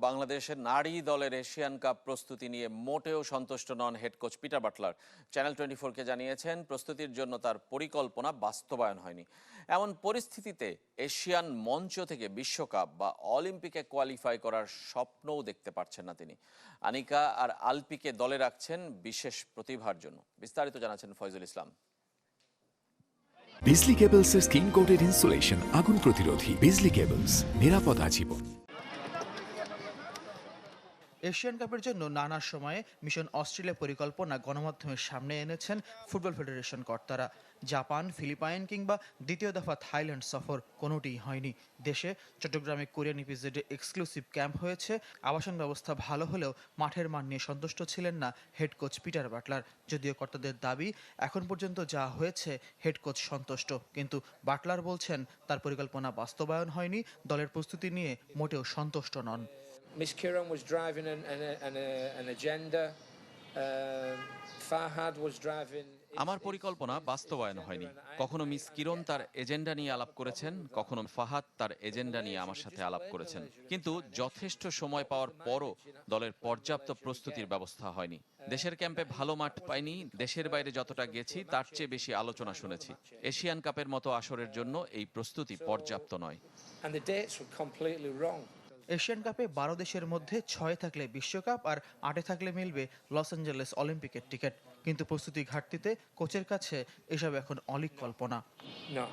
বাংলাদেশের নারী দলের এশিয়ান কাপ প্রস্তুতি নিয়ে মোটেও সন্তুষ্ট নন head coach Peter Butler. Channel 24-কে জানিয়েছেন প্রস্তুতির জন্য তার পরিকল্পনা বাস্তবায়ন হয়নি। এমন পরিস্থিতিতে এশিয়ান মঞ্চ থেকে বিশ্বকাপ বা অলিম্পিকে কোয়ালিফাই করার স্বপ্নও দেখতে পারছেন না তিনি। আনিকা আর আলপিকে দলে রাখছেন বিশেষ প্রতিভার জন্য। বিস্তারিত জানাচ্ছেন ফয়জুল ইসলাম। বিজলি কেবলসের স্কিন কোটেড ইনসুলেশন আগুন প্রতিরোধী। বিজলি কেবলস, নিরাপদ আজীবন। এশিয়ান কাপের জন্য নানা সময়ে মিশন অস্ট্রেলিয়া পরিকল্পনা গণমাধ্যমের সামনে এনেছেন ফুটবল ফেডারেশন কর্তারা। জাপান, ফিলিপাইন কিংবা দ্বিতীয় দফা থাইল্যান্ড সফর কোনোটিই হয়নি। দেশে চট্টগ্রামে কোরিয়ান ইপিজেডে এক্সক্লুসিভ ক্যাম্প হয়েছে। আবাসন ব্যবস্থা ভালো হলেও মাঠের মান নিয়ে সন্তুষ্ট ছিলেন না হেড কোচ পিটার বাটলার। যদিও কর্তাদের দাবি এখন পর্যন্ত যা হয়েছে হেড কোচ সন্তুষ্ট, কিন্তু বাটলার বলছেন তার পরিকল্পনা বাস্তবায়ন হয়নি, দলের প্রস্তুতি নিয়ে মোটেও সন্তুষ্ট নন। Miss Kiran was driving an agenda. Fahad was driving. আমার পরিকল্পনা বাস্তবায়ন হয়নি। কখনো মিস কিরণ তার এজেন্ডা নিয়ে আলাপ করেছেন, কখনো ফাহাদ তার এজেন্ডা নিয়ে আমার সাথে আলাপ করেছেন, কিন্তু যথেষ্ট সময় পাওয়ার পরও দলের পর্যাপ্ত প্রস্তুতির ব্যবস্থা হয়নি। দেশের ক্যাম্পে ভালো মাঠ পাইনি, দেশের বাইরে যতটা গেছি তার চেয়ে বেশি আলোচনা শুনেছি। এশিয়ান কাপের মতো আসরের জন্য এই প্রস্তুতি পর্যাপ্ত নয়। And the dates were completely wrong. Asian কাপে 12 দেশের মধ্যে 6 থাকলে বিশ্বকাপ আর 8 থাকলে মিলবে লস অ্যাঞ্জেলেস অলিম্পিকের টিকিট, কিন্তু প্রস্তুতি ঘাটতিতে কোচের কাছে এসব এখন অলীক কল্পনা। No,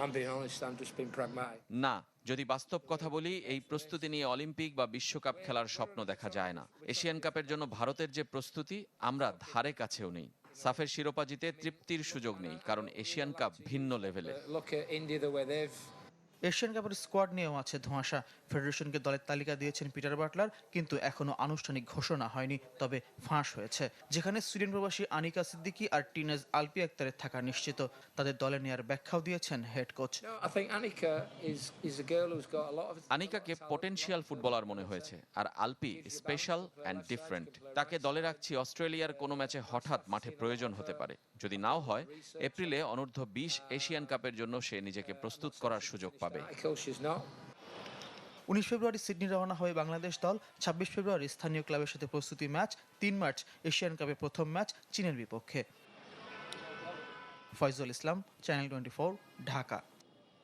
I'm being honest, I'm just being pragmatic. না, যদি বাস্তব কথা বলি, এই প্রস্তুতি নিয়ে অলিম্পিক বা বিশ্বকাপ খেলার স্বপ্ন দেখা যায় না। এশিয়ান কাপের জন্য ভারতের যে প্রস্তুতি, আমরা ধারে কাছেও নেই। সাফের শিরোপা জিতে তৃপ্তির সুযোগ নেই, কারণ এশিয়ান কাপ ভিন্ন লেভেলে। Look at India, the way they've. Asian কাপের স্কোয়াড নিয়েও আছে ধোঁয়াশা। ফেডারেশনকে দলের তালিকা দিয়েছেন পিটার বাটলার, কিন্তু এখনো আনুষ্ঠানিক ঘোষণা হয়নি। তবে ফাঁস হয়েছে, যেখানে সুইডেন প্রবাসী আনিকা সিদ্দিকী আর টিনেজ আলপি আক্তারের থাকা নিশ্চিত। তাদের দলে নেওয়ার ব্যাখ্যাও দিয়েছেন head coach. No, I think Annika is a girl who's got a lot of. আনিকাকে পটেনশিয়াল ফুটবলার মনে হয়েছে, আর আলপি স্পেশাল অ্যান্ড ডিফারেন্ট। তাকে দলে রাখছি, অস্ট্রেলিয়ার কোনো ম্যাচে হঠাৎ মাঠে প্রয়োজন হতে পারে। যদি নাও হয়, এপ্রিলে অনূর্ধ্ব 20 এশিয়ান কাপের জন্য সে নিজেকে প্রস্তুত করার সুযোগ পাবে। 19 ফেব্রুয়ারি সিডনি রওনা হবে বাংলাদেশ দল। 26 ফেব্রুয়ারি স্থানীয় ক্লাবের সাথে প্রস্তুতি ম্যাচ। 3 মার্চ এশিয়ান কাপের প্রথম ম্যাচ চীনের বিপক্ষে। ফয়জুল ইসলাম, চ্যানেল 24, ঢাকা।